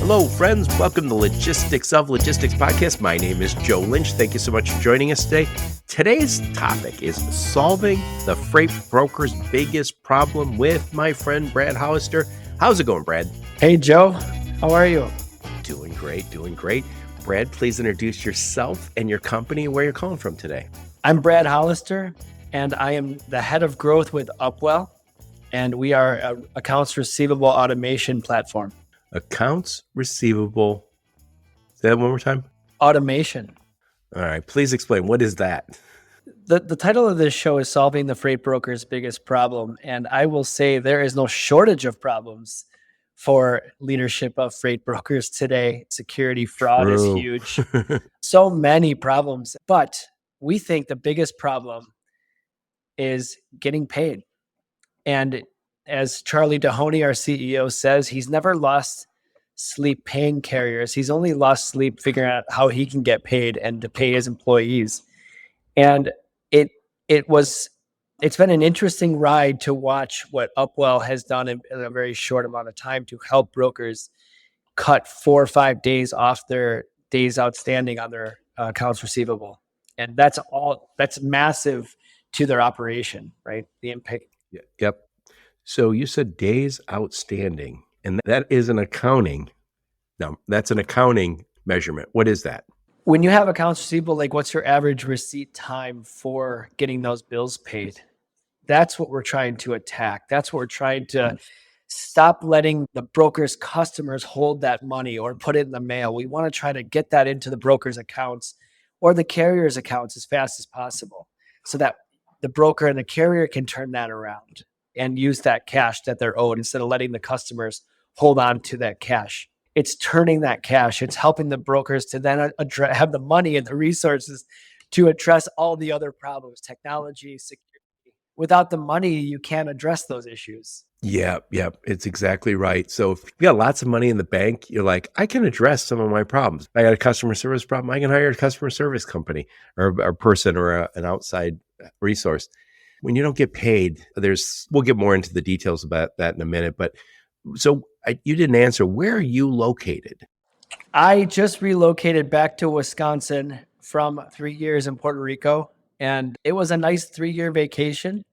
Hello, friends. Welcome to Logistics of Logistics podcast. My name is Joe Lynch. Thank you so much for joining us today. Today's topic is solving the freight broker's biggest problem with my friend Brad Hollister. How's it going, Brad? Hey, Joe. How are you? Doing great, doing great. Brad, please introduce yourself and your company and where you're calling from today. I'm Brad Hollister, and I am the head of growth with Upwell, and we are an accounts receivable automation platform. Accounts receivable. Say that one more time. Automation. All right. Please explain. What is that? The title of this show is Solving the Freight Broker's Biggest Problem. And I will say there is no shortage of problems for leadership of freight brokers today. Security fraud is huge. So many problems. But we think the biggest problem is getting paid. And as Charlie Dahoney, our CEO, says, he's never lost sleep paying carriers. He's only lost sleep figuring out how he can get paid and to pay his employees. And it's been an interesting ride to watch what Upwell has done in a very short amount of time to help brokers cut 4 or 5 days off their days outstanding on their accounts receivable. And that's massive to their operation, right? The impact. Yep. So you said days outstanding, and that is an accounting. No, that's an accounting measurement. What is that? When you have accounts receivable, like what's your average receipt time for getting those bills paid? That's what we're trying to attack. That's what we're trying to stop letting the broker's customers hold that money or put it in the mail. We want to try to get that into the broker's accounts or the carrier's accounts as fast as possible so that the broker and the carrier can turn that around and use that cash that they're owed instead of letting the customers hold on to that cash. It's turning that cash. It's helping the brokers to then have the money and the resources to address all the other problems, technology, security. Without the money, you can't address those issues. Yeah. It's exactly right. So if you got lots of money in the bank, you're like, I can address some of my problems. I got a customer service problem. I can hire a customer service company or a person or an outside resource. When you don't get paid, we'll get more into the details about that in a minute. But so you didn't answer. Where are you located? I just relocated back to Wisconsin from 3 years in Puerto Rico, and it was a nice 3-year vacation.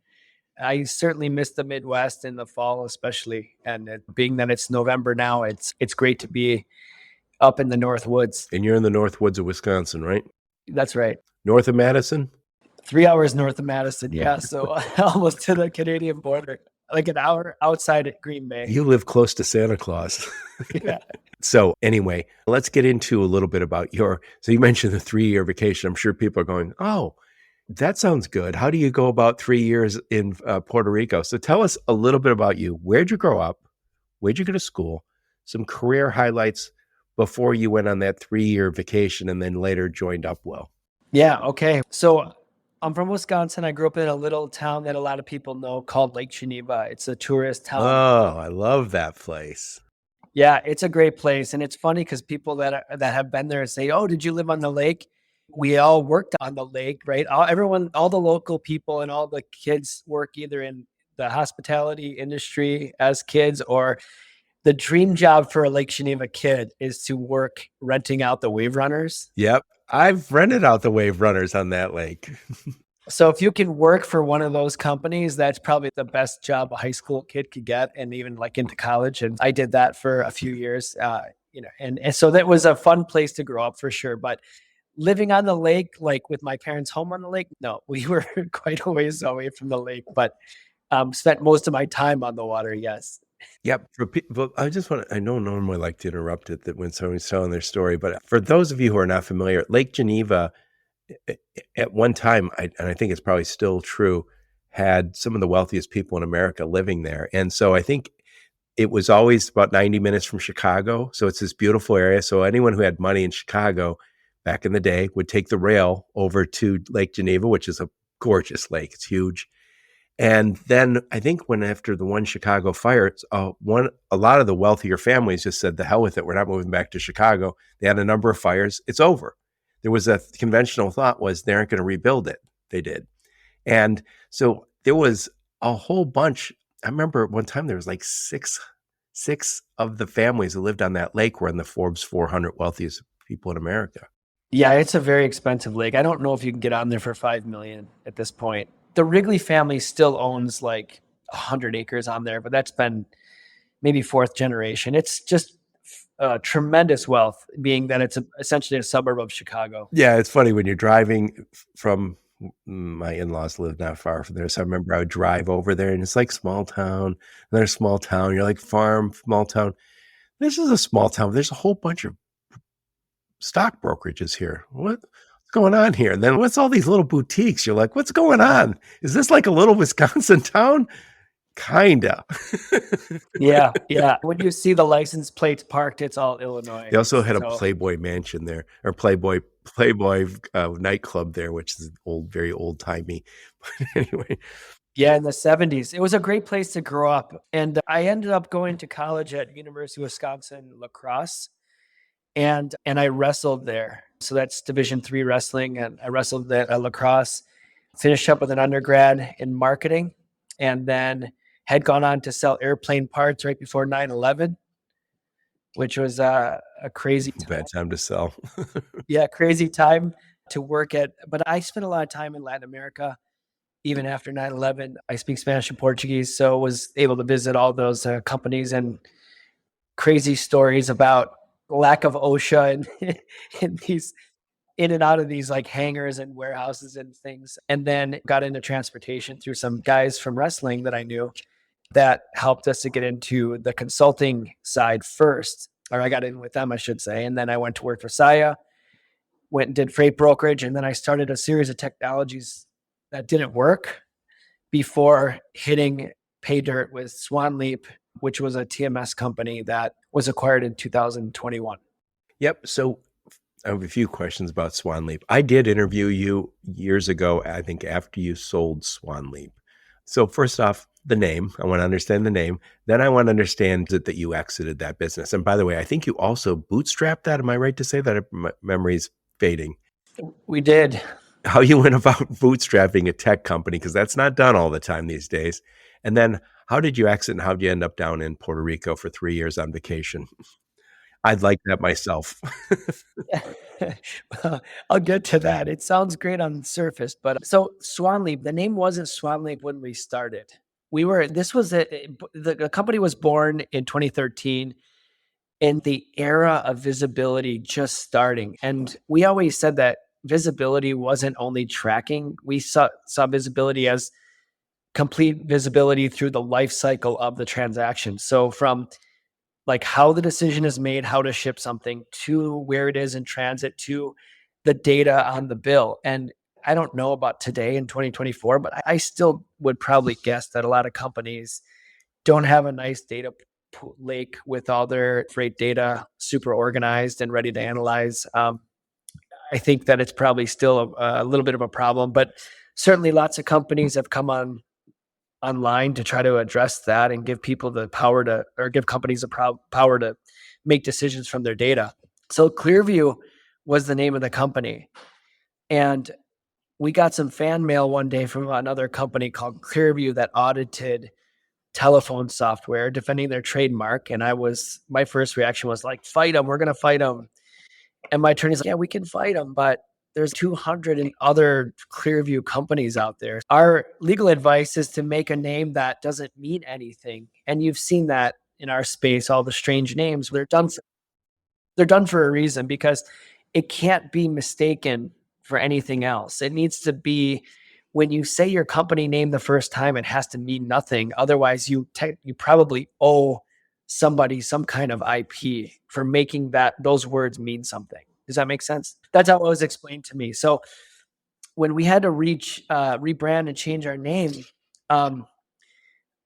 I certainly missed the Midwest in the fall, especially. And being that it's November now, it's great to be up in the North Woods. And you're in the North Woods of Wisconsin, right? That's right. North of Madison? 3 hours north of Madison, yeah. So almost to the Canadian border, like an hour outside at Green Bay. You live close to Santa Claus. Yeah. So anyway, let's get into a little bit about so you mentioned the 3-year vacation. I'm sure people are going, oh, that sounds good. How do you go about 3 years in Puerto Rico? So tell us a little bit about you. Where'd you grow up? Where'd you go to school? Some career highlights before you went on that 3-year vacation and then later joined Upwell. Yeah, okay. So I'm from Wisconsin. I grew up in a little town that a lot of people know called Lake Geneva. It's a tourist town. Oh, I love that place. Yeah, it's a great place. And it's funny because people that have been there say, oh, did you live on the lake? We all worked on the lake, right? All the local people and all the kids work either in the hospitality industry as kids, or the dream job for a Lake Geneva kid is to work renting out the wave runners. Yep. I've rented out the wave runners on that lake. So if you can work for one of those companies, that's probably the best job a high school kid could get, and even like into college. And I did that for a few years, and so that was a fun place to grow up for sure. But living on the lake, like with my parents' home on the lake, no, we were quite a ways away from the lake, but spent most of my time on the water. Yes. Yep. For people, I don't normally like to interrupt it when someone's telling their story, but for those of you who are not familiar, Lake Geneva, at one time, and I think it's probably still true, had some of the wealthiest people in America living there. And so I think it was always about 90 minutes from Chicago. So it's this beautiful area. So anyone who had money in Chicago back in the day would take the rail over to Lake Geneva, which is a gorgeous lake. It's huge. And then I think after the one Chicago fire, a lot of the wealthier families just said, the hell with it. We're not moving back to Chicago. They had a number of fires. It's over. There was a conventional thought was they aren't going to rebuild it. They did. And so there was a whole bunch. I remember one time there was like 6 of the families that lived on that lake were in the Forbes 400 wealthiest people in America. Yeah, it's a very expensive lake. I don't know if you can get on there for 5 million at this point. The Wrigley family still owns like 100 acres on there, but that's been maybe fourth generation. It's just tremendous wealth, being that it's essentially a suburb of Chicago. Yeah, it's funny when you're driving from my in-laws live not far from there. So I remember I would drive over there and it's like small town, another small town. You're like farm, small town. This is a small town. There's a whole bunch of stock brokerages here. What's going on here? And then what's all these little boutiques? You're like, what's going on? Is this like a little Wisconsin town? Kinda. Yeah, yeah. When you see the license plates parked, it's all Illinois. They also had a So, Playboy mansion there, or Playboy nightclub there, which is old, very old timey. But anyway, yeah, in the 70s. It was a great place to grow up. And I ended up going to college at University of Wisconsin La Crosse, and I wrestled there. So that's Division III wrestling, and I wrestled at La Crosse. Finished up with an undergrad in marketing, and then had gone on to sell airplane parts right before 9/11, which was a crazy time. bad time to sell. Yeah, crazy time to work at. But I spent a lot of time in Latin America, even after 9/11. I speak Spanish and Portuguese, so was able to visit all those companies, and crazy stories about lack of OSHA and in these in and out of these like hangars and warehouses and things. And then got into transportation through some guys from wrestling that I knew that helped us to get into the consulting side first. Or I got in with them, I should say. And then I went to work for Saya, went and did freight brokerage. And then I started a series of technologies that didn't work before hitting pay dirt with Swan Leap, which was a TMS company that was acquired in 2021. Yep. So I have a few questions about Swan Leap. I did interview you years ago, I think after you sold Swan Leap. So first off, the name. I want to understand the name. Then I want to understand that you exited that business. And by the way, I think you also bootstrapped that. Am I right to say that? My memory's fading. We did. How you went about bootstrapping a tech company, because that's not done all the time these days. And then how did you exit and how did you end up down in Puerto Rico for 3 years on vacation? I'd like that myself. Well, I'll get to that. It sounds great on the surface, but so Swan Leap, the name wasn't Swan Leap when we started. We were, this was the company was born in 2013 in the era of visibility just starting. And we always said that visibility wasn't only tracking, we saw visibility as complete visibility through the life cycle of the transaction. So from like how the decision is made, how to ship something, to where it is in transit, to the data on the bill. And I don't know about today in 2024, but I still would probably guess that a lot of companies don't have a nice data lake with all their freight data super organized and ready to analyze. I think that it's probably still a little bit of a problem, but certainly lots of companies have come online to try to address that and give people the power to, or give companies the power to make decisions from their data. So Clearview was the name of the company. And we got some fan mail one day from another company called Clearview that audited telephone software defending their trademark. And my first reaction was like, fight them, we're going to fight them. And my attorney's like, yeah, we can fight them, but there's 200 other Clearview companies out there. Our legal advice is to make a name that doesn't mean anything. And you've seen that in our space, all the strange names. They're done for a reason, because it can't be mistaken for anything else. It needs to be, when you say your company name the first time, it has to mean nothing. Otherwise, you probably owe somebody some kind of IP for making those words mean something. Does that make sense? That's how it was explained to me. So when we had to rebrand and change our name,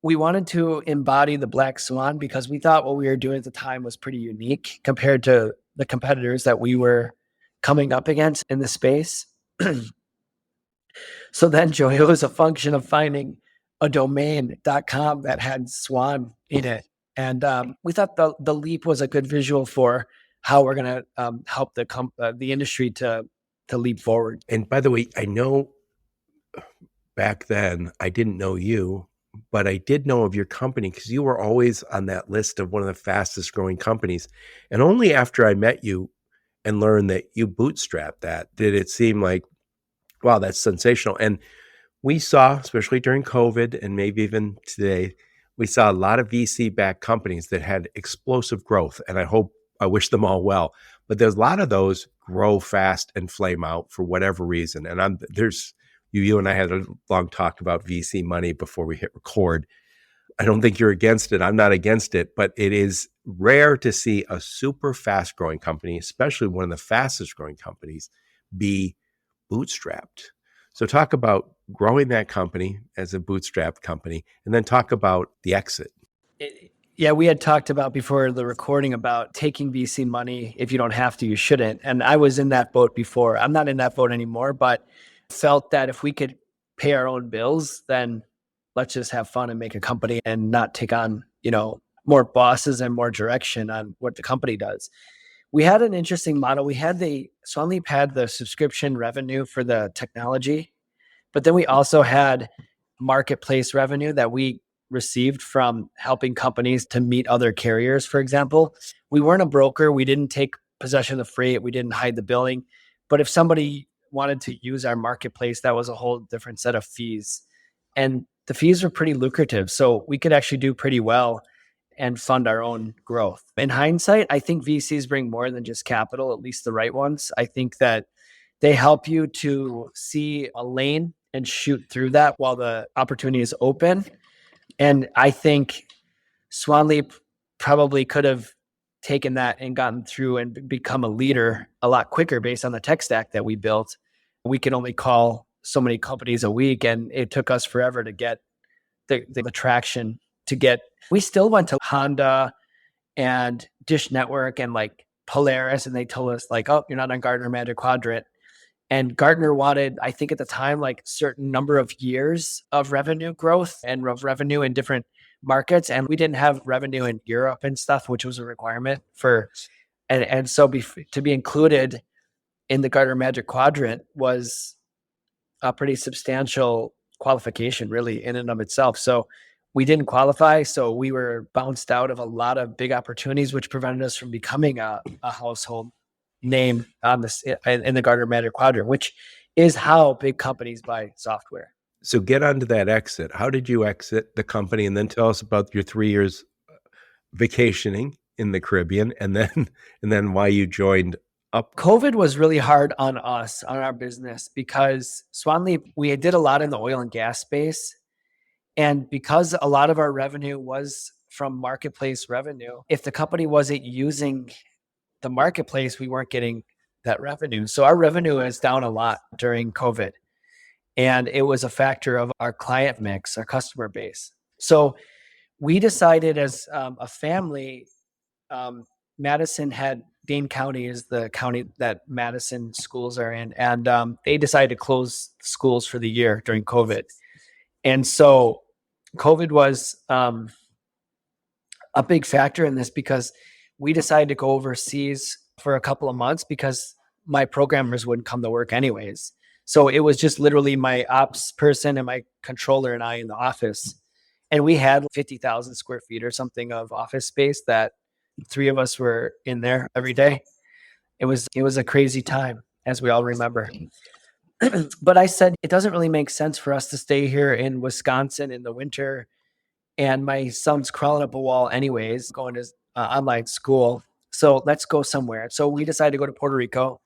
we wanted to embody the Black Swan, because we thought what we were doing at the time was pretty unique compared to the competitors that we were coming up against in the space. So then, Joey, it was a function of finding a domain.com that had Swan in it. And we thought the leap was a good visual for how we're going to help the industry to leap forward. And by the way, I know back then I didn't know you, but I did know of your company because you were always on that list of one of the fastest growing companies. And only after I met you and learned that you bootstrapped that did it seem like, wow, that's sensational. And we saw, especially during COVID and maybe even today, we saw a lot of VC backed companies that had explosive growth. And I wish them all well. But there's a lot of those grow fast and flame out for whatever reason. And you and I had a long talk about VC money before we hit record. I don't think you're against it. I'm not against it, but it is rare to see a super fast growing company, especially one of the fastest growing companies, be bootstrapped. So talk about growing that company as a bootstrapped company, and then talk about the exit. Yeah, we had talked about before the recording about taking VC money. If you don't have to, you shouldn't. And I was in that boat before. I'm not in that boat anymore, but felt that if we could pay our own bills, then let's just have fun and make a company and not take on, more bosses and more direction on what the company does. We had an interesting model. Swanleap had the subscription revenue for the technology, but then we also had marketplace revenue that we received from helping companies to meet other carriers, for example. We weren't a broker. We didn't take possession of the freight. We didn't hide the billing. But if somebody wanted to use our marketplace, that was a whole different set of fees. And the fees were pretty lucrative. So we could actually do pretty well and fund our own growth. In hindsight, I think VCs bring more than just capital, at least the right ones. I think that they help you to see a lane and shoot through that while the opportunity is open. And I think Swanleap probably could have taken that and gotten through and become a leader a lot quicker based on the tech stack that we built. We could only call so many companies a week, and it took us forever to get the traction to get. We still went to Honda and Dish Network and like Polaris, and they told us like, oh, you're not on Gartner Magic Quadrant. And Gartner wanted, I think at the time, like certain number of years of revenue growth and of revenue in different markets. And we didn't have revenue in Europe and stuff, which was a requirement for, and so to be included in the Gartner Magic Quadrant was a pretty substantial qualification really in and of itself. So we didn't qualify. So we were bounced out of a lot of big opportunities, which prevented us from becoming a household name on this in the Gartner Magic Quadrant, which is how big companies buy software. So get onto that exit. How did you exit the company? And then tell us about your 3 years vacationing in the Caribbean, and then why you joined Up. COVID was really hard on us, on our business, because Swanleap, we did a lot in the oil and gas space. And because a lot of our revenue was from marketplace revenue, if the company wasn't using the marketplace, we weren't getting that revenue. So our revenue is down a lot during COVID. And it was a factor of our client mix, our customer base. So we decided as a family, Dane County is the county that Madison schools are in. And they decided to close schools for the year during COVID. And so COVID was a big factor in this because we decided to go overseas for a couple of months because my programmers wouldn't come to work anyways. So it was just literally my ops person and my controller and I in the office. And we had 50,000 square feet or something of office space that 3 of us were in there every day. It was a crazy time, as we all remember. But I said, it doesn't really make sense for us to stay here in Wisconsin in the winter. And my son's crawling up a wall anyways, going to online school. So let's go somewhere. So we decided to go to Puerto Rico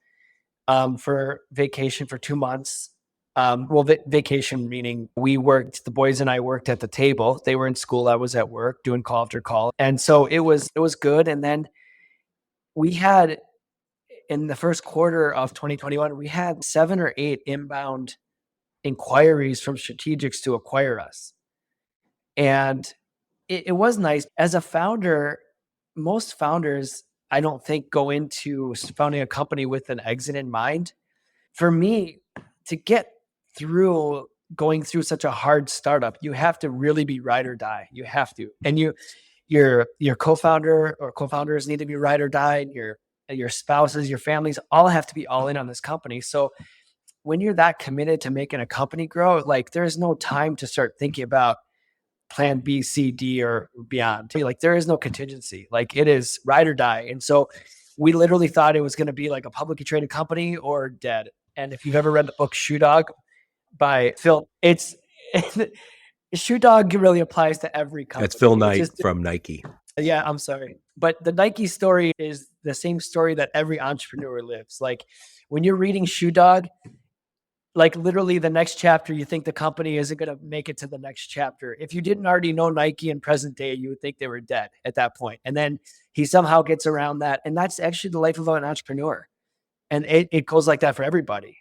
for vacation for 2 months. Vacation meaning the boys and I worked at the table. They were in school. I was at work doing call after call. And so it was good. And then we had, in the first quarter of 2021, we had 7 or 8 inbound inquiries from strategics to acquire us. And it was nice. As a founder, most founders, I don't think, go into founding a company with an exit in mind. For me, to get through going through such a hard startup, you have to really be ride or die. You have to. And your co-founder or co-founders need to be ride or die. And your spouses, your families, all have to be all in on this company. So when you're that committed to making a company grow, like there's no time to start thinking about plan B, C, D, or beyond. Like there is no contingency. Like it is ride or die. And so we literally thought it was going to be like a publicly traded company or dead. And if you've ever read the book Shoe Dog by Phil, it's Shoe Dog really applies to every company. That's Phil Knight from Nike. Yeah, I'm sorry. But the Nike story is the same story that every entrepreneur lives. Like when you're reading Shoe Dog, like literally the next chapter, you think the company isn't going to make it to the next chapter. If you didn't already know Nike in present day, you would think they were dead at that point. And then he somehow gets around that. And that's actually the life of an entrepreneur. And it goes like that for everybody.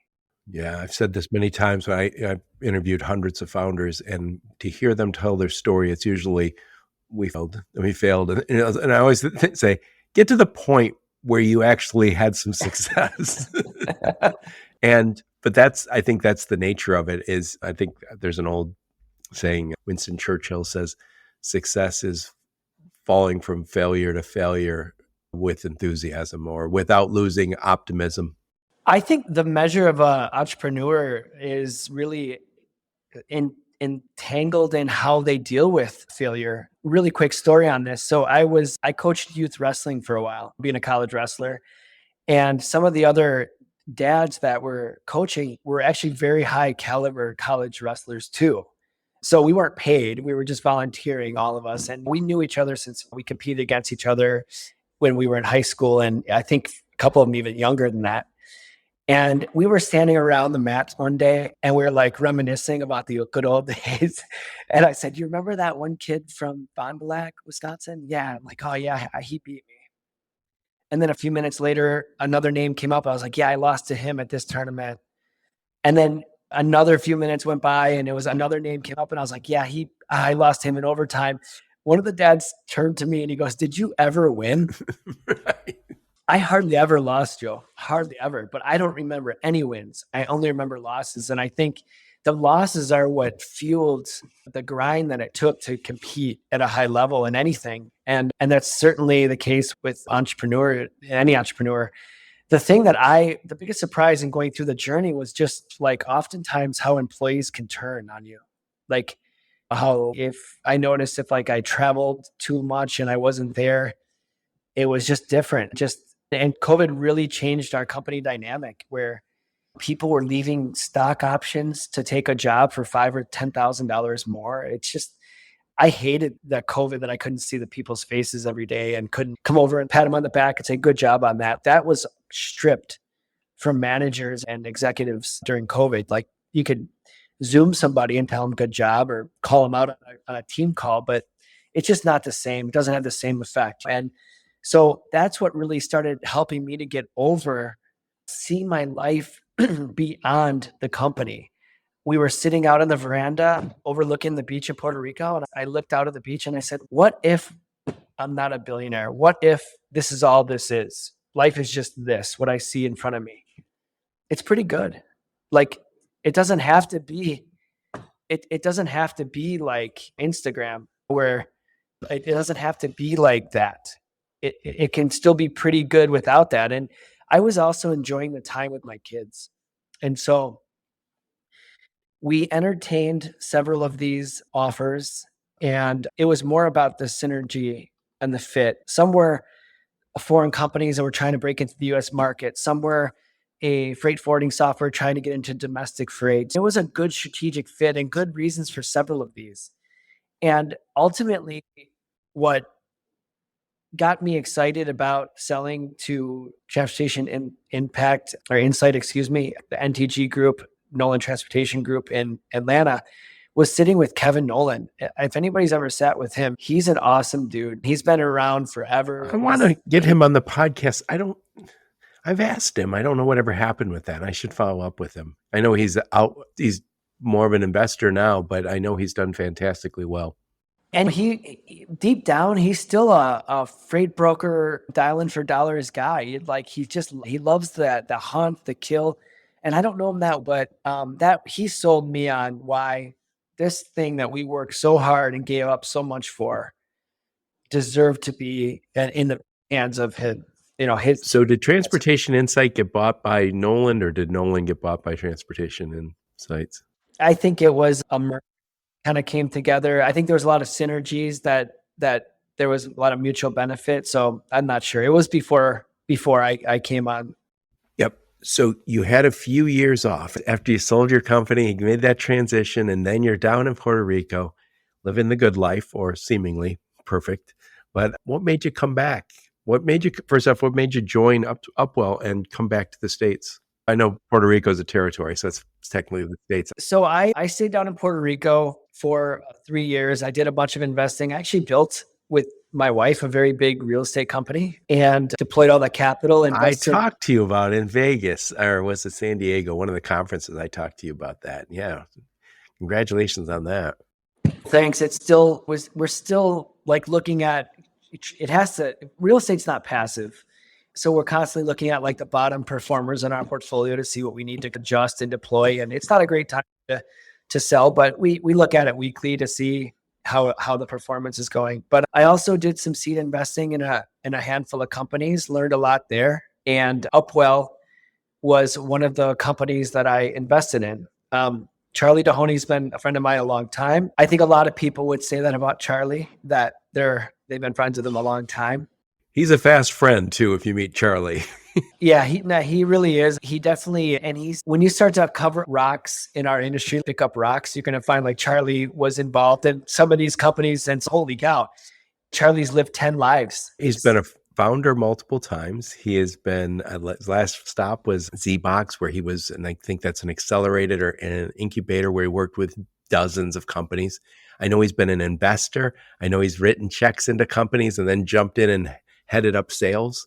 Yeah, I've said this many times when I've interviewed hundreds of founders, and to hear them tell their story, it's usually we failed. And I always say, get to the point where you actually had some success. But I think that's the nature of it. Is I think there's an old saying, Winston Churchill says, success is falling from failure to failure with enthusiasm or without losing optimism. I think the measure of an entrepreneur is really entangled in how they deal with failure. Really quick story on this. So I coached youth wrestling for a while, being a college wrestler. And some of the other dads that were coaching were actually very high caliber college wrestlers too. So we weren't paid. We were just volunteering, all of us. And we knew each other since we competed against each other when we were in high school. And I think a couple of them even younger than that. And we were standing around the mats one day and we were like reminiscing about the good old days. And I said, you remember that one kid from Fond du Lac, Wisconsin? Yeah. I'm like, oh yeah, he beat me. And then a few minutes later, another name came up. I was like, yeah, I lost to him at this tournament. And then another few minutes went by and it was another name came up and I was like, yeah, I lost him in overtime. One of the dads turned to me and he goes, did you ever win? Right. I hardly ever lost, Joe. Hardly ever. But I don't remember any wins. I only remember losses. And I think the losses are what fueled the grind that it took to compete at a high level in anything. And that's certainly the case with any entrepreneur. The biggest surprise in going through the journey was just like oftentimes how employees can turn on you. Like how if I noticed if like I traveled too much and I wasn't there, it was just different. And COVID really changed our company dynamic where people were leaving stock options to take a job for $5,000 or $10,000 more. It's just, I hated that COVID, that I couldn't see the people's faces every day and couldn't come over and pat them on the back and say, good job on that. That was stripped from managers and executives during COVID. Like you could Zoom somebody and tell them good job or call them out on a team call, but it's just not the same. It doesn't have the same effect. And so that's what really started helping me to get over seeing my life beyond the company. We were sitting out on the veranda overlooking the beach in Puerto Rico. And I looked out at the beach and I said, what if I'm not a billionaire? What if this is all this is? Life is just this, what I see in front of me. It's pretty good. Like it doesn't have to be like Instagram where it doesn't have to be like that. It can still be pretty good without that. And I was also enjoying the time with my kids. And so we entertained several of these offers and it was more about the synergy and the fit. Some were foreign companies that were trying to break into the US market. Some were a freight forwarding software trying to get into domestic freight. It was a good strategic fit and good reasons for several of these. And ultimately, what got me excited about selling to Transportation Impact or Insight, the NTG Group, Nolan Transportation Group in Atlanta, was sitting with Kevin Nolan. If anybody's ever sat with him, he's an awesome dude. He's been around forever. I want to get him on the podcast. I've asked him. I don't know whatever happened with that. I should follow up with him. I know he's more of an investor now, but I know he's done fantastically well. And he, deep down, he's still a freight broker, dialing for dollars guy. He loves the hunt, the kill. And I don't know him that, but that he sold me on why this thing that we worked so hard and gave up so much for deserved to be in the hands of his. So did Transportation Insight get bought by Nolan, or did Nolan get bought by Transportation Insights? I think it was a merger. kind of came together. I think there was a lot of synergies that there was a lot of mutual benefit. So I'm not sure. It was before I came on. Yep. So you had a few years off after you sold your company, you made that transition, and then you're down in Puerto Rico, living the good life, or seemingly perfect. But what made you come back? What made you, first off, what made you join Upwell and come back to the States? I know Puerto Rico is a territory, so it's technically the States. So I stayed down in Puerto Rico for 3 years. I did a bunch of investing. I actually built with my wife a very big real estate company and deployed all the capital. I Invested. talked to you about in Vegas, or was it San Diego? One of the conferences I talked to you about that. Yeah. Congratulations on that. Thanks. It still was. We're still like looking at. It has to. Real estate's not passive, so we're constantly looking at like the bottom performers in our portfolio to see what we need to adjust and deploy. And it's not a great time to sell, but we look at it weekly to see how the performance is going. But I also did some seed investing in a handful of companies. Learned a lot there, and Upwell was one of the companies that I invested in. Charlie Dahoney's been a friend of mine a long time. I think a lot of people would say that about Charlie, that they've been friends with him a long time. He's a fast friend too, if you meet Charlie. Yeah, he really is. He definitely, and when you start to cover rocks in our industry, pick up rocks, you're going to find like Charlie was involved in some of these companies, and holy cow, Charlie's lived 10 lives. He's been a founder multiple times. He has been, his last stop was ZBox, where he was, and I think that's an accelerator or an incubator where he worked with dozens of companies. I know he's been an investor. I know he's written checks into companies and then jumped in and headed up sales.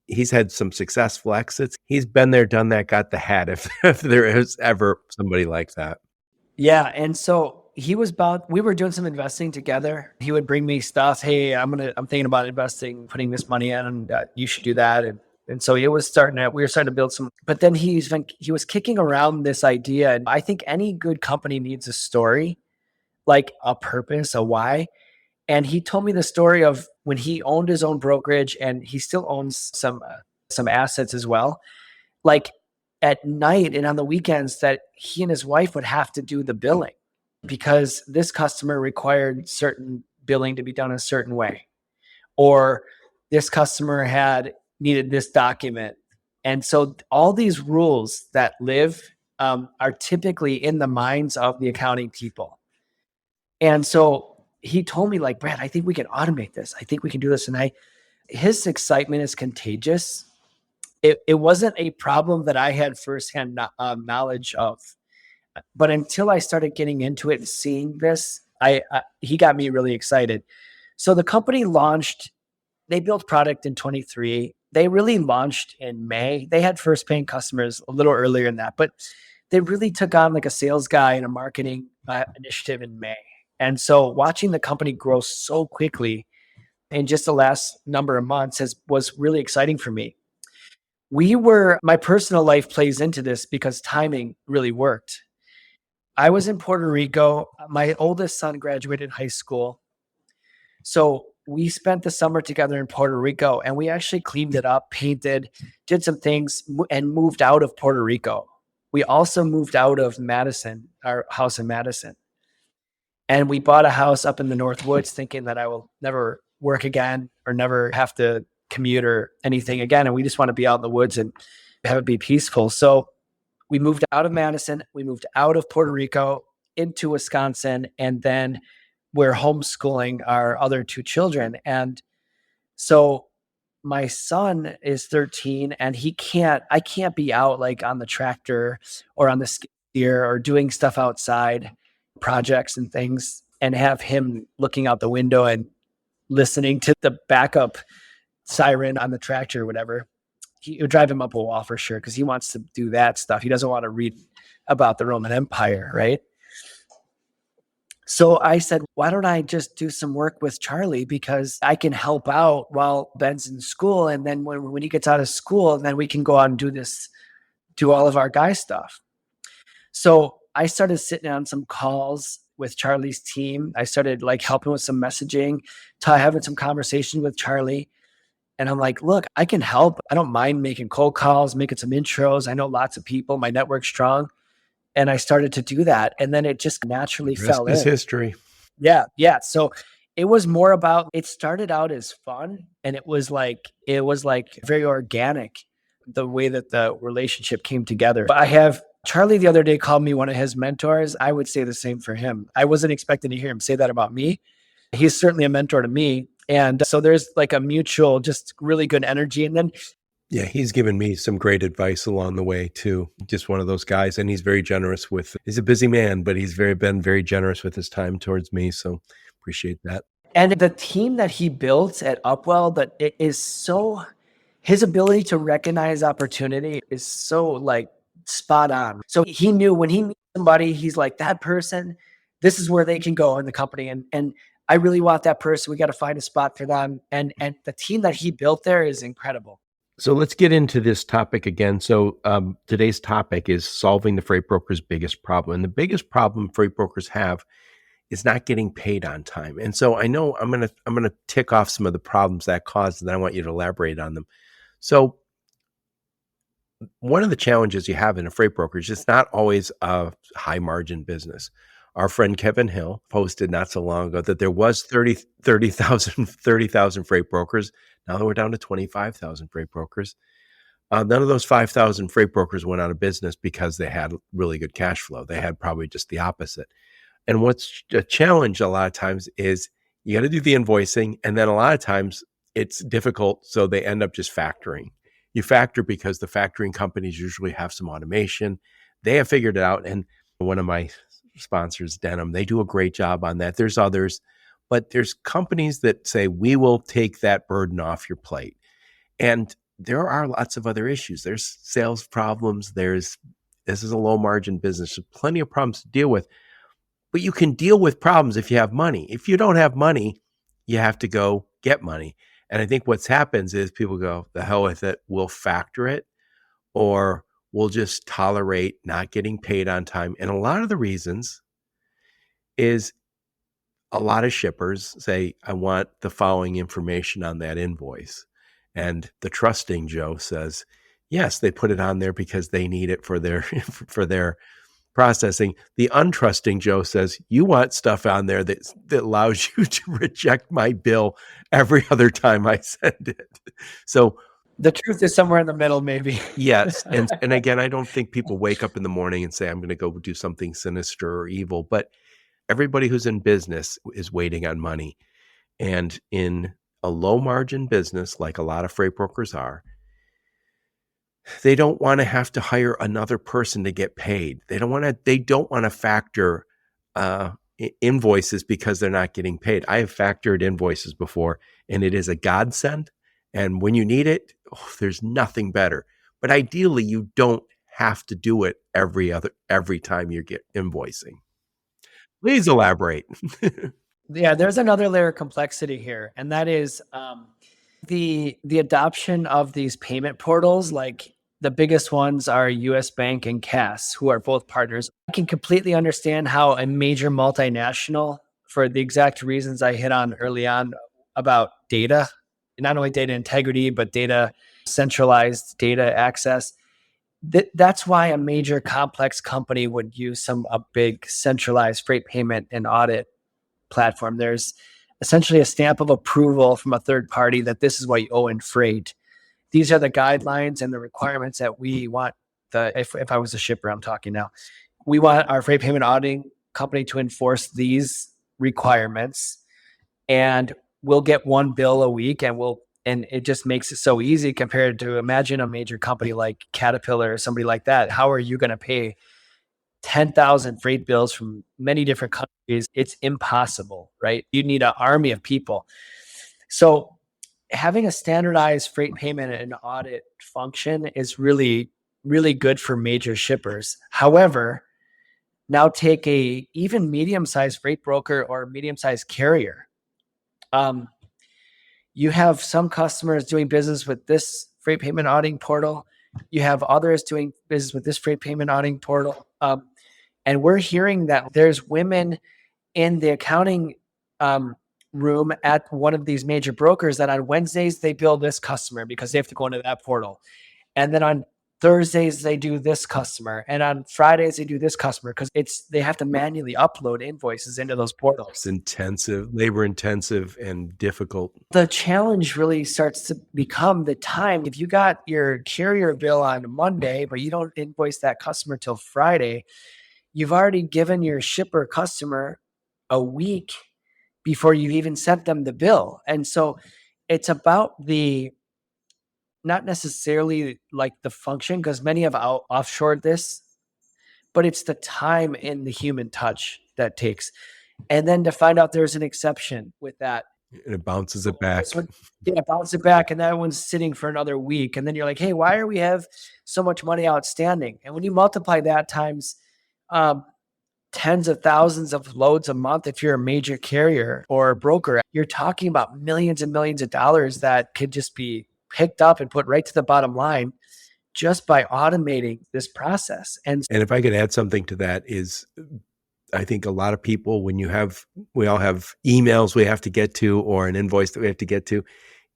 He's had some successful exits. He's been there, done that, got the hat, if there is ever somebody like that. Yeah. And so we were doing some investing together. He would bring me stuff. Hey, I'm thinking about investing, putting this money in, and you should do that. And so we were starting to build some, but then he was kicking around this idea. And I think any good company needs a story, like a purpose, a why. And he told me the story of when he owned his own brokerage, and he still owns some assets as well. Like at night and on the weekends, that he and his wife would have to do the billing because this customer required certain billing to be done a certain way, or this customer needed this document. And so all these rules that live are typically in the minds of the accounting people. And so he told me, like, Brad, I think we can automate this. I think we can do this. And his excitement is contagious. It wasn't a problem that I had firsthand knowledge of, but until I started getting into it and seeing this, he got me really excited. So the company they built product in 23. They really launched in May. They had first paying customers a little earlier than that, but they really took on like a sales guy and a marketing initiative in May. And so watching the company grow so quickly in just the last number of months was really exciting for me. My personal life plays into this because timing really worked. I was in Puerto Rico. My oldest son graduated high school. So we spent the summer together in Puerto Rico, and we actually cleaned it up, painted, did some things, and moved out of Puerto Rico. We also moved out of Madison, our house in Madison. And we bought a house up in the North Woods thinking that I will never work again or never have to commute or anything again. And we just want to be out in the woods and have it be peaceful. So we moved out of Madison. We moved out of Puerto Rico into Wisconsin. And then we're homeschooling our other two children. And so my son is 13 and I can't be out like on the tractor or on the skid steer or doing stuff outside, projects and things, and have him looking out the window and listening to the backup siren on the tractor or whatever. It would drive him up a wall for sure, because he wants to do that stuff. He doesn't want to read about the Roman Empire, right? So I said, why don't I just do some work with Charlie, because I can help out while Ben's in school. And then when he gets out of school, then we can go out and do all of our guy stuff. So I started sitting on some calls with Charlie's team. I started like helping with some messaging, having some conversation with Charlie. And I'm like, look, I can help. I don't mind making cold calls, making some intros. I know lots of people. My network's strong. And I started to do that. And then it just naturally Rest fell is in. history. Yeah. Yeah. So it was more about, it started out as fun, and it was like very organic, the way that the relationship came together. But I have Charlie the other day called me one of his mentors. I would say the same for him. I wasn't expecting to hear him say that about me. He's certainly a mentor to me. And so there's like a mutual, just really good energy. And then Yeah, he's given me some great advice along the way too. Just one of those guys, and he's very generous with. He's a busy man, but he's been very generous with his time towards me. So appreciate that. And the team that he built at Upwell, that it is so, his ability to recognize opportunity is so like spot on. So he knew when he meets somebody, he's like, that person, this is where they can go in the company. And I really want that person. We got to find a spot for them. And the team that he built there is incredible. So let's get into this topic again. So today's topic is solving the freight broker's biggest problem, and the biggest problem freight brokers have is not getting paid on time. And so I know I'm gonna tick off some of the problems that caused, and then I want you to elaborate on them. So one of the challenges you have in a freight brokerage is it's not always a high margin business. Our friend Kevin Hill posted not so long ago that there was 30,000 freight brokers. Now that we're down to 25,000 freight brokers. None of those 5,000 freight brokers went out of business because they had really good cash flow. They had probably just the opposite. And what's a challenge a lot of times is you got to do the invoicing. And then a lot of times it's difficult. So they end up just factoring. You factor because the factoring companies usually have some automation. They have figured it out. And one of my sponsors, Denim, they do a great job on that. There's others, but there's companies that say, we will take that burden off your plate. And there are lots of other issues. There's sales problems. This is a low margin business. There's plenty of problems to deal with. But you can deal with problems if you have money. If you don't have money, you have to go get money. And I think what happens is people go, the hell with it, we'll factor it, or we'll just tolerate not getting paid on time. And a lot of the reasons is a lot of shippers say, I want the following information on that invoice. And the trusting Joe says, yes, they put it on there because they need it for their for their processing. The untrusting Joe says, you want stuff on there that allows you to reject my bill every other time I send it. So The truth is somewhere in the middle, maybe. yes. And again, I don't think people wake up in the morning and say, I'm going to go do something sinister or evil, but everybody who's in business is waiting on money. And in a low margin business, like a lot of freight brokers are, they don't want to have to hire another person to get paid. They don't want to factor invoices because they're not getting paid. I have factored invoices before, and it is a godsend. And when you need it, there's nothing better. But ideally, you don't have to do it every time you get invoicing. Please elaborate. Yeah, there's another layer of complexity here, and that is the adoption of these payment portals. Like the biggest ones are US Bank and Cass, who are both partners. I can completely understand how a major multinational, for the exact reasons I hit on early on about data, not only data integrity, but data centralized data access. That's why a major complex company would use a big centralized freight payment and audit platform. There's essentially a stamp of approval from a third party that this is what you owe in freight. These are the guidelines and the requirements that we want. If I was a shipper, I'm talking now, we want our freight payment auditing company to enforce these requirements, and we'll get one bill a week, and it just makes it so easy compared to, imagine a major company like Caterpillar or somebody like that. How are you going to pay 10,000 freight bills from many different countries? It's impossible, right? You need an army of people. So having a standardized freight payment and audit function is really, really good for major shippers. However, now take a even medium-sized freight broker or medium-sized carrier. You have some customers doing business with this freight payment auditing portal. You have others doing business with this freight payment auditing portal. And we're hearing that there's women in the accounting room at one of these major brokers that on Wednesdays, they bill this customer because they have to go into that portal. And then on Thursdays they do this customer, and on Fridays they do this customer because they have to manually upload invoices into those It's portals. intensive, labor intensive, and difficult. The challenge really starts to become the time. If you got your carrier bill on Monday, but you don't invoice that customer till Friday, you've already given your shipper customer a week before you've even sent them the bill. And so it's about the not necessarily like the function, because many have offshored this, but it's the time and the human touch that takes. And then to find out there's an exception with that. And it bounces it So back. this one, yeah, bounce it back, and that one's sitting for another week. And then you're like, hey, why are we have so much money outstanding? And when you multiply that times tens of thousands of loads a month, if you're a major carrier or a broker, you're talking about millions and millions of dollars that could just be picked up and put right to the bottom line just by automating this process. And And if I could add something to that is, I think a lot of people, when we all have emails we have to get to or an invoice that we have to get to.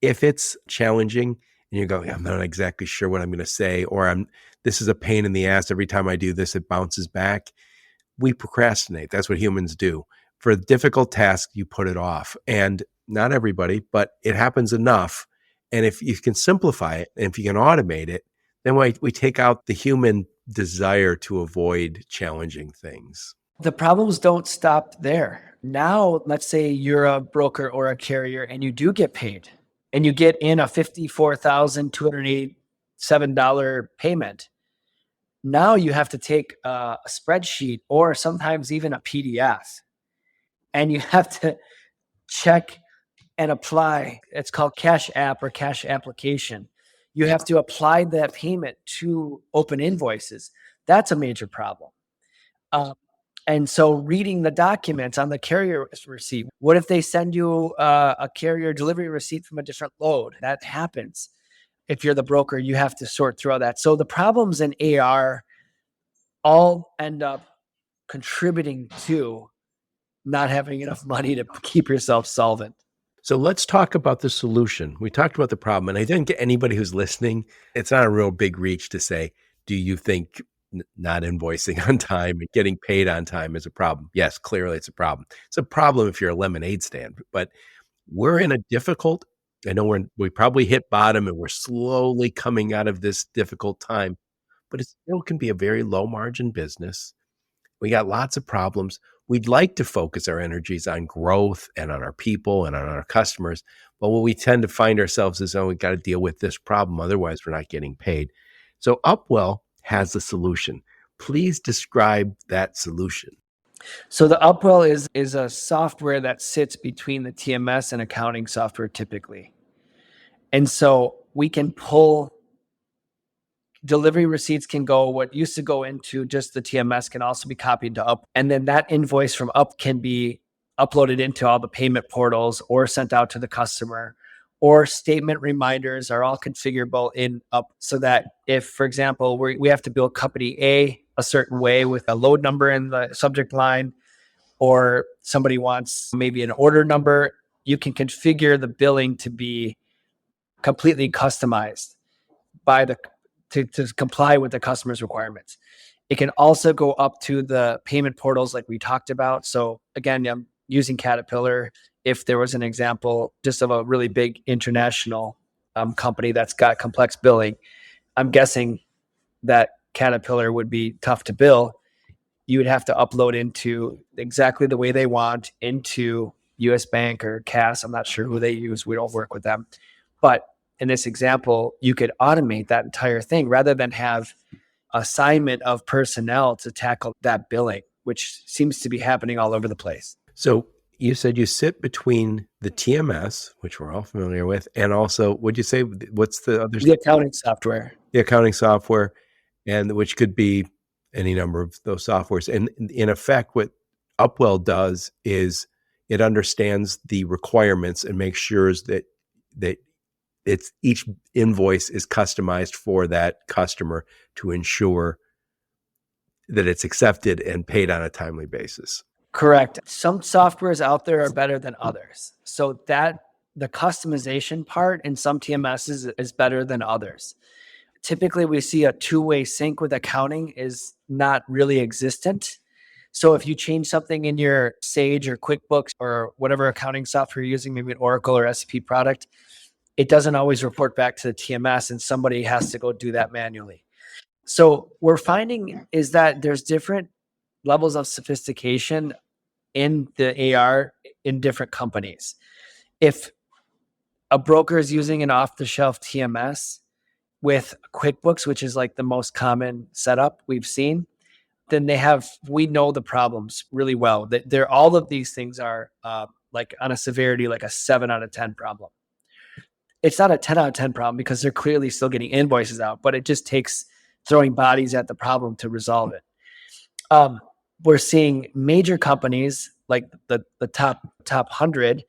If it's challenging and you go, "Yeah, I'm not exactly sure what I'm going to say, or this is a pain in the ass. Every time I do this, it bounces back." We procrastinate. That's what humans do. For a difficult task, you put it off. And not everybody, but it happens enough. And if you can simplify it, and if you can automate it, then we take out the human desire to avoid challenging things. the problems don't stop there. Now, let's say you're a broker or a carrier and you do get paid and you get in a $54,287 payment. Now you have to take a spreadsheet or sometimes even a PDF, and you have to check and apply. It's called cash app or cash application. You have to apply that payment to open invoices. That's a major problem. And so reading the documents on the carrier receipt, what if they send you a carrier delivery receipt from a different load? That happens. If you're the broker, you have to sort through all that. So the problems in AR all end up contributing to not having enough money to keep yourself solvent. So let's talk about the solution. We talked about the problem, and I think anybody who's listening, it's not a real big reach to say, do you think not invoicing on time and getting paid on time is a problem? Yes, clearly it's a problem. It's a problem if you're a lemonade stand, but we're in a difficult, I know we probably hit bottom and we're slowly coming out of this difficult time, but it still can be a very low margin business. We got lots of problems. We'd like to focus our energies on growth and on our people and on our customers. But what we tend to find ourselves is, oh, we got to deal with this problem. Otherwise, we're not getting paid. So Upwell has the solution. Please describe that solution. So the Upwell is a software that sits between the TMS and accounting software typically. And so we can pull delivery receipts, can go, what used to go into just the TMS can also be copied to Up. And then that invoice from Up can be uploaded into all the payment portals or sent out to the customer, or statement reminders are all configurable in Up, so that if, for example, we have to bill company a certain way with a load number in the subject line, or somebody wants maybe an order number, you can configure the billing to be completely customized by to comply with the customer's requirements. It can also go up to the payment portals like we talked about. So again, I'm using Caterpillar. If there was an example just of a really big international company that's got complex billing, I'm guessing that Caterpillar would be tough to bill. You would have to upload into exactly the way they want into US Bank or CAS. I'm not sure who they use. We don't work with them. But in this example, you could automate that entire thing rather than have assignment of personnel to tackle that billing, which seems to be happening all over the place. So you said you sit between the TMS, which we're all familiar with, and also, would you say, what's the other? The accounting software. The accounting software, and which could be any number of those softwares. And in effect, what Upwell does is it understands the requirements and makes sure that it's each invoice is customized for that customer to ensure that it's accepted and paid on a timely basis. Correct. Some softwares out there are better than others. So that the customization part in some TMSs is better than others. typically we see a two-way sync with accounting is not really existent. So if you change something in your Sage or QuickBooks or whatever accounting software you're using, maybe an Oracle or SAP product, it doesn't always report back to the TMS, and somebody has to go do that manually. So we're finding is that there's different levels of sophistication in the AR in different companies. If a broker is using an off-the-shelf TMS with QuickBooks, which is like the most common setup we've seen, then we know the problems really well. That they're all of these things are like on a severity, like a 7 out of 10 problem. It's not a 10 out of 10 problem because they're clearly still getting invoices out, but it just takes throwing bodies at the problem to resolve it. We're seeing major companies like the top 100,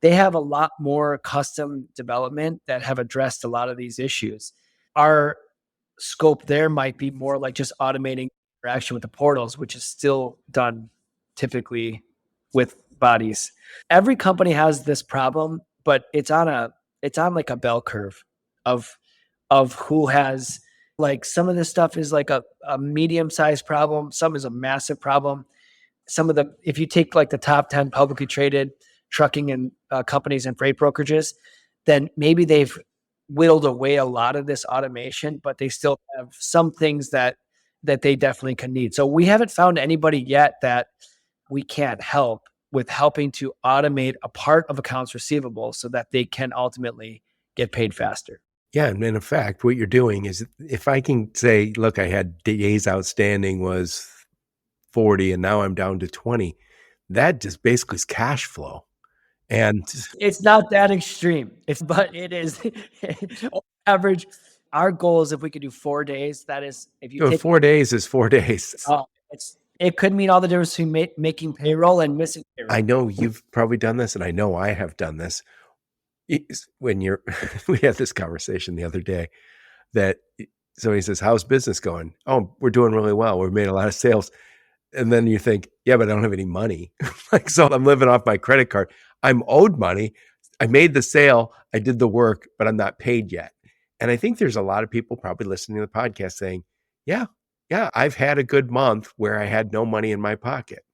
they have a lot more custom development that have addressed a lot of these issues. Our scope there might be more like just automating interaction with the portals, which is still done typically with bodies. Every company has this problem, but it's on like a bell curve of who has, like, some of this stuff is like a medium-sized problem, some is a massive problem. If you take like the top 10 publicly traded trucking and companies and freight brokerages, then maybe they've whittled away a lot of this automation, but they still have some things that they definitely can need. So we haven't found anybody yet that we can't help with helping to automate a part of accounts receivable so that they can ultimately get paid faster. Yeah, and in fact, what you're doing is, if I can say, look, I had days outstanding was 40 and now I'm down to 20, that just basically is cash flow. And It's not that extreme. But it is average. Our goal is if we could do 4 days, that is, if you take 4 days is 4 days. it could mean all the difference between making payroll and missing payroll. I know you've probably done this, and I know I have done this. When we had this conversation the other day that somebody says, "How's business going?" "Oh, we're doing really well. We've made a lot of sales." And then you think, "Yeah, but I don't have any money." Like, so I'm living off my credit card. I'm owed money. I made the sale. I did the work, but I'm not paid yet. And I think there's a lot of people probably listening to the podcast saying, yeah, I've had a good month where I had no money in my pocket.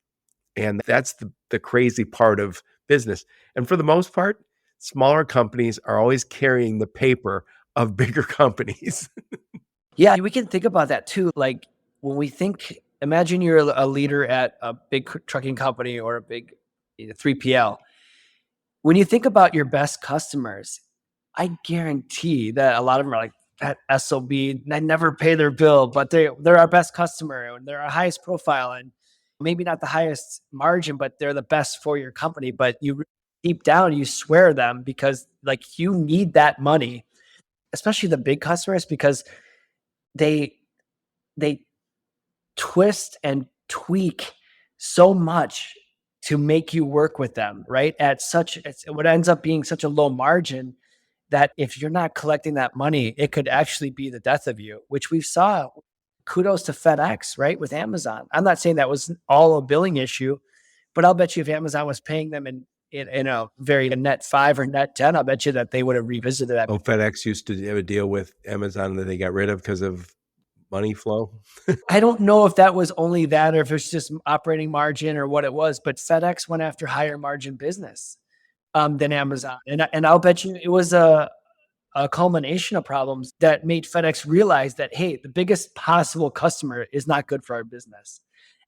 And that's the crazy part of business. And for the most part, smaller companies are always carrying the paper of bigger companies. Yeah, we can think about that too. Like, when we think, imagine you're a leader at a big trucking company or a big 3PL. When you think about your best customers, I guarantee that a lot of them are like, that SOB, I never pay their bill, but they're our best customer and they're our highest profile, and maybe not the highest margin, but they're the best for your company. But you deep down, you swear them because, like, you need that money, especially the big customers, because they twist and tweak so much to make you work with them, right? What ends up being such a low margin that if you're not collecting that money, it could actually be the death of you, which we saw. Kudos to FedEx, right? With Amazon. I'm not saying that was all a billing issue, but I'll bet you if Amazon was paying them in a very net 5 or net 10, I'll bet you that they would have revisited that. Oh, FedEx used to have a deal with Amazon that they got rid of because of money flow. I don't know if that was only that or if it's just operating margin or what it was, but FedEx went after higher margin business than Amazon. And I'll bet you it was a culmination of problems that made FedEx realize that, hey, the biggest possible customer is not good for our business.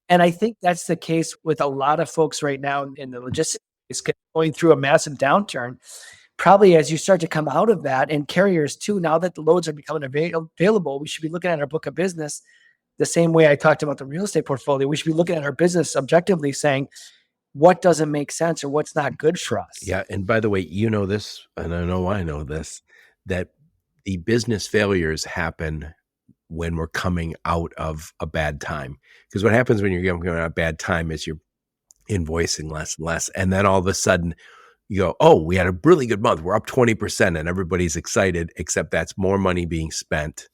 And I think that's the case with a lot of folks right now in the logistics space, going through a massive downturn. Probably as you start to come out of that, and carriers too, now that the loads are becoming available, we should be looking at our book of business the same way I talked about the real estate portfolio. We should be looking at our business objectively, saying what doesn't make sense or what's not good for us. Yeah. And by the way, you know this, and I know I know this, that the business failures happen when we're coming out of a bad time. Because what happens when you're coming out of a bad time is you're invoicing less and less. And then all of a sudden you go, oh, we had a really good month. We're up 20% and everybody's excited, except that's more money being spent.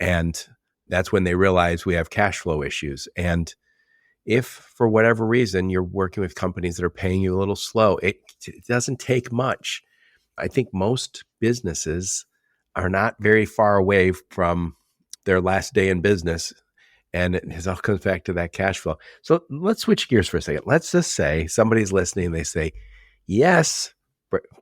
And that's when they realize we have cash flow issues. And if for whatever reason you're working with companies that are paying you a little slow, it doesn't take much. I think most businesses are not very far away from their last day in business. And it all comes back to that cash flow. So let's switch gears for a second. Let's just say somebody's listening. They say, yes,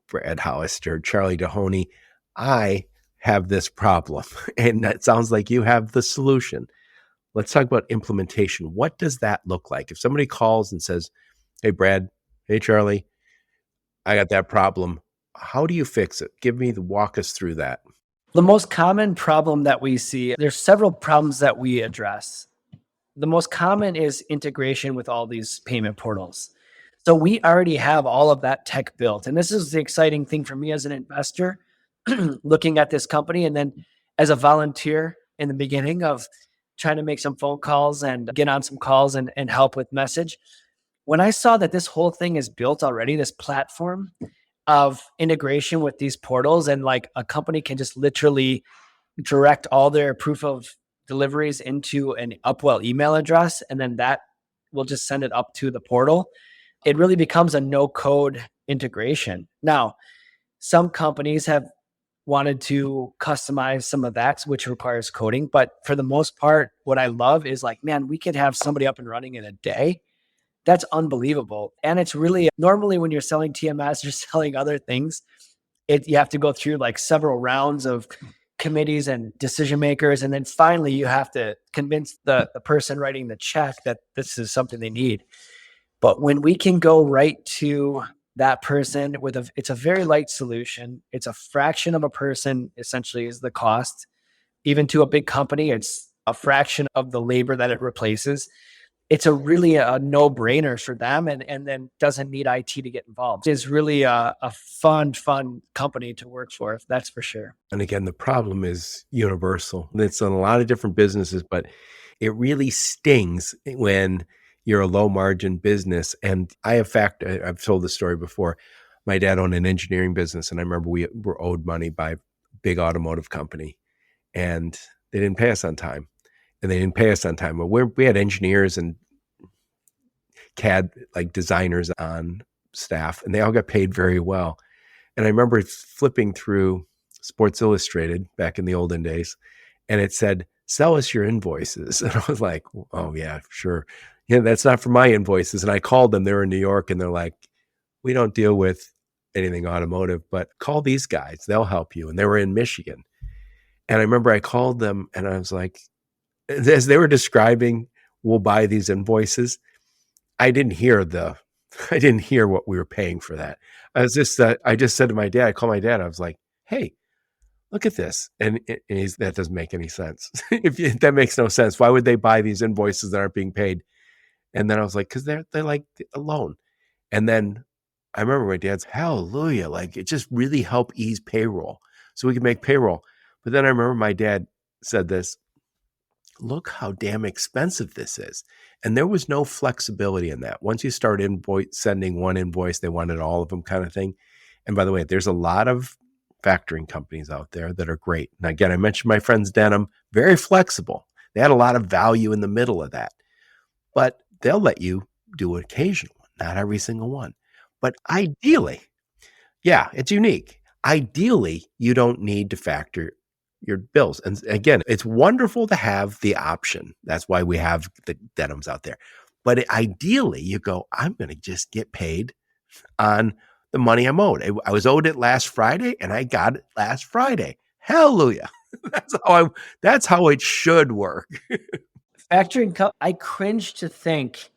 Brad Hollister, Charlie Dehoney, I have this problem. And that sounds like you have the solution. Let's talk about implementation. What does that look like? If somebody calls and says, hey, Brad, hey, Charlie, I got that problem. How do you fix it? Walk us through that. The most common problem that we see, there's several problems that we address. The most common is integration with all these payment portals. So we already have all of that tech built. And this is the exciting thing for me as an investor, looking at this company, and then as a volunteer in the beginning of trying to make some phone calls and get on some calls and help with message. When I saw that this whole thing is built already, this platform of integration with these portals, and like a company can just literally direct all their proof of deliveries into an Upwell email address, and then that will just send it up to the portal. It really becomes a no code integration. Now, some companies have wanted to customize some of that, which requires coding. But for the most part, what I love is like, man, we could have somebody up and running in a day. That's unbelievable. And it's really, normally when you're selling TMS, you're selling other things. You have to go through like several rounds of committees and decision makers. And then finally you have to convince the person writing the check that this is something they need. But when we can go right to that person it's a very light solution. It's a fraction of a person essentially is the cost. Even to a big company, it's a fraction of the labor that it replaces. It's really a no-brainer for them, and then doesn't need IT to get involved. It's really a fun company to work for, that's for sure. And again, the problem is universal. It's in a lot of different businesses, but it really stings when you're a low margin business. And I've told this story before. My dad owned an engineering business, and I remember we were owed money by a big automotive company, and they didn't pay us on time. But we had engineers and CAD like designers on staff, and they all got paid very well. And I remember flipping through Sports Illustrated back in the olden days, and it said, sell us your invoices. And I was like, oh yeah, sure. Yeah, that's not for my invoices. And I called them. They were in New York, and they're like, we don't deal with anything automotive, but call these guys. They'll help you. And they were in Michigan. And I remember I called them, and I was like, as they were describing, we'll buy these invoices, I didn't hear what we were paying for that. I just said to my dad, I called my dad. I was like, hey, look at this. And that doesn't make any sense. That makes no sense. Why would they buy these invoices that aren't being paid? And then I was like, because they're like a loan. And then I remember my dad's, hallelujah, like it just really helped ease payroll so we can make payroll. But then I remember my dad said this, look how damn expensive this is. And there was no flexibility in that. Once you start sending one invoice, they wanted all of them kind of thing. And by the way, there's a lot of factoring companies out there that are great. And again, I mentioned my friends Denim, very flexible. They had a lot of value in the middle of that. But they'll let you do an occasional one, not every single one. But ideally, yeah, it's unique. Ideally, you don't need to factor your bills. And again, it's wonderful to have the option. That's why we have the Denims out there. But ideally, you go, I'm going to just get paid on the money I'm owed. I was owed it last Friday, and I got it last Friday. Hallelujah. That's how it should work. Factoring, I cringe to think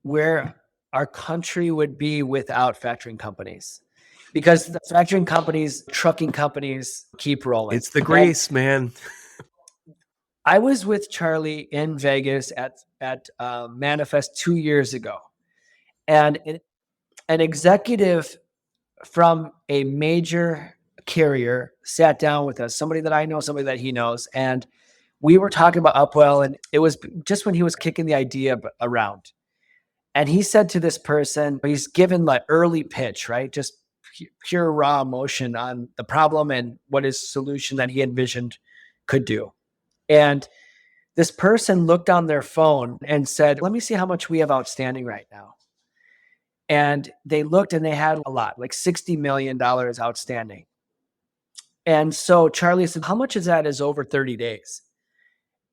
where our country would be without factoring companies, because the factoring companies, trucking companies keep rolling. It's the grease, man. I was with Charlie in Vegas at Manifest 2 years ago, and an executive from a major carrier sat down with us, somebody that I know, somebody that he knows, and we were talking about Upwell, and it was just when he was kicking the idea around. And he said to this person, he's given like early pitch, right? Just pure raw emotion on the problem and what his solution that he envisioned could do. And this person looked on their phone and said, let me see how much we have outstanding right now. And they looked and they had a lot, like $60 million outstanding. And so Charlie said, how much of that is over 30 days?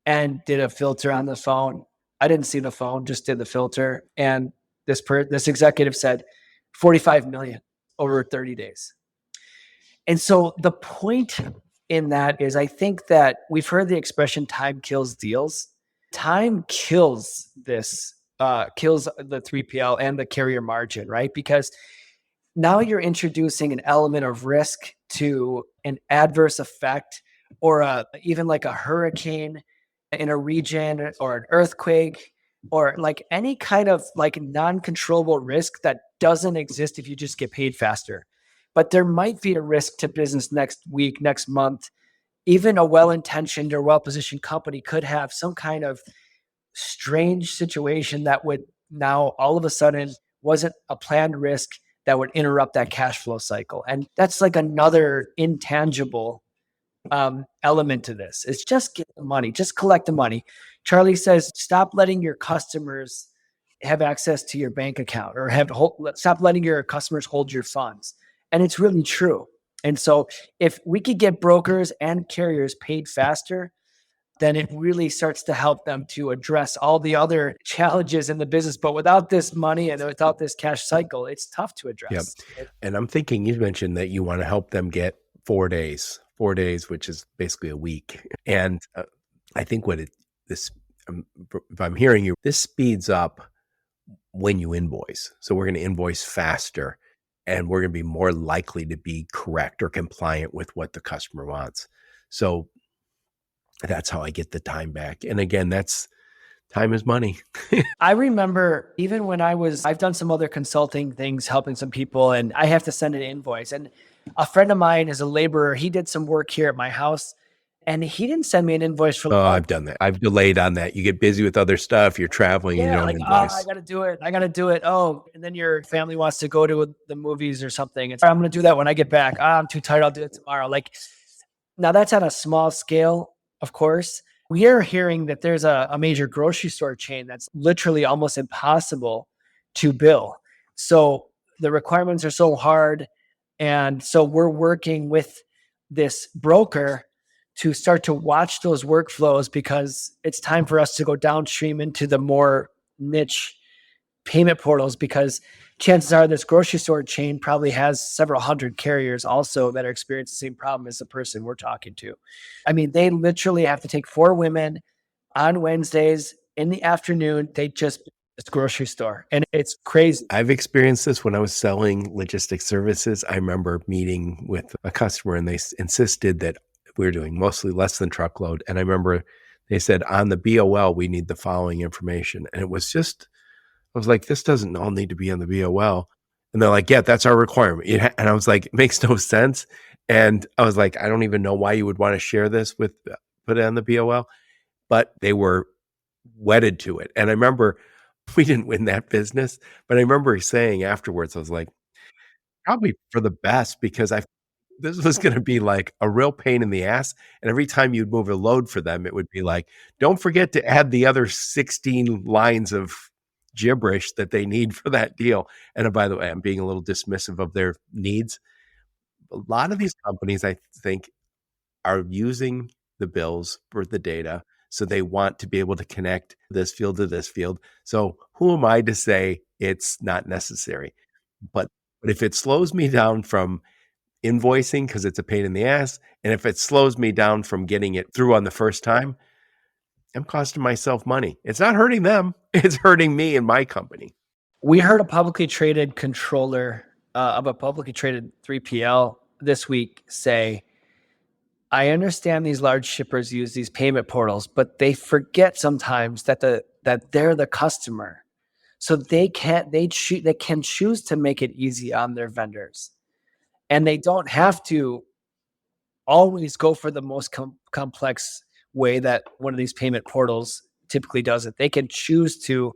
And did a filter on the phone. I didn't see the phone, just did the filter. And this executive said 45 million over 30 days. And so the point in that is I think that we've heard the expression time kills deals. Time kills this, kills the 3PL and the carrier margin, right? Because now you're introducing an element of risk to an adverse effect or even like a hurricane in a region or an earthquake or like any kind of like non-controllable risk that doesn't exist if you just get paid faster. But there might be a risk to business next week, next month. Even a well-intentioned or well-positioned company could have some kind of strange situation that would now all of a sudden wasn't a planned risk that would interrupt that cash flow cycle. And that's like another intangible element to this. It's just get the money, just collect the money. Charlie says, stop letting your customers have access to your bank account or stop letting your customers hold your funds. And it's really true. And so if we could get brokers and carriers paid faster, then it really starts to help them to address all the other challenges in the business. But without this money and without this cash cycle, it's tough to address. Yep. And I'm thinking you mentioned that you want to help them get 4 days, which is basically a week. And I think if I'm hearing you, this speeds up when you invoice. So we're going to invoice faster and we're going to be more likely to be correct or compliant with what the customer wants. So that's how I get the time back. And again, time is money. I remember even when I've done some other consulting things, helping some people, and I have to send an invoice. And a friend of mine is a laborer. He did some work here at my house and he didn't send me an invoice for. Oh, I've done that. I've delayed on that. You get busy with other stuff. You're traveling. You don't invoice. I got to do it. Oh, and then your family wants to go to the movies or something. I'm going to do that when I get back. I'm too tired. I'll do it tomorrow. Like now that's on a small scale. Of course, we are hearing that there's a major grocery store chain that's literally almost impossible to bill. So the requirements are so hard. And so we're working with this broker to start to watch those workflows because it's time for us to go downstream into the more niche payment portals because chances are this grocery store chain probably has several hundred carriers also that are experiencing the same problem as the person we're talking to. I mean, they literally have to take 4 women on Wednesdays in the afternoon. They just this grocery store and it's crazy. I've experienced this when I was selling logistics services. I remember meeting with a customer and they insisted that we were doing mostly less than truckload. And I remember they said on the BOL, we need the following information. And it was just, I was like, this doesn't all need to be on the BOL. And they're like, yeah, that's our requirement. And I was like, it makes no sense. And I was like, I don't even know why you would want to share this put it on the BOL. But they were wedded to it. And I remember we didn't win that business, but I remember saying afterwards, I was like, probably for the best because this was going to be like a real pain in the ass. And every time you'd move a load for them, it would be like, don't forget to add the other 16 lines of gibberish that they need for that deal. And by the way, I'm being a little dismissive of their needs. A lot of these companies, I think, are using the bills for the data. So they want to be able to connect this field to this field. So who am I to say it's not necessary? But if it slows me down from invoicing because it's a pain in the ass, and if it slows me down from getting it through on the first time, I'm costing myself money. It's not hurting them. It's hurting me and my company. We heard a publicly traded controller of a publicly traded 3PL this week say, I understand these large shippers use these payment portals, but they forget sometimes that they're the customer. So they can choose to make it easy on their vendors. And they don't have to always go for the most complex way that one of these payment portals typically does it. They can choose to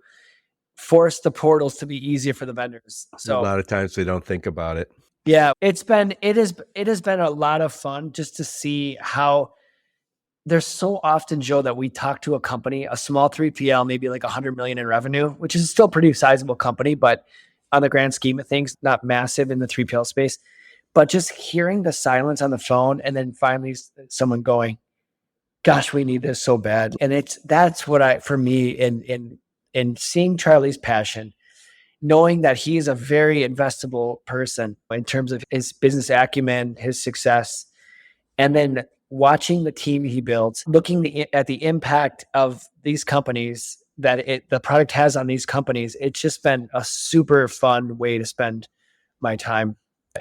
force the portals to be easier for the vendors. So a lot of times they don't think about it. Yeah, it has been a lot of fun just to see how there's so often, Joe, that we talk to a company, a small 3PL, maybe like 100 million in revenue, which is still a pretty sizable company, but on the grand scheme of things, not massive in the 3PL space. But just hearing the silence on the phone and then finally someone going, gosh, we need this so bad. And that's what for me in seeing Charlie's passion, knowing that he is a very investable person in terms of his business acumen, his success, and then watching the team he built, looking at the impact of these companies that the product has on these companies. It's just been a super fun way to spend my time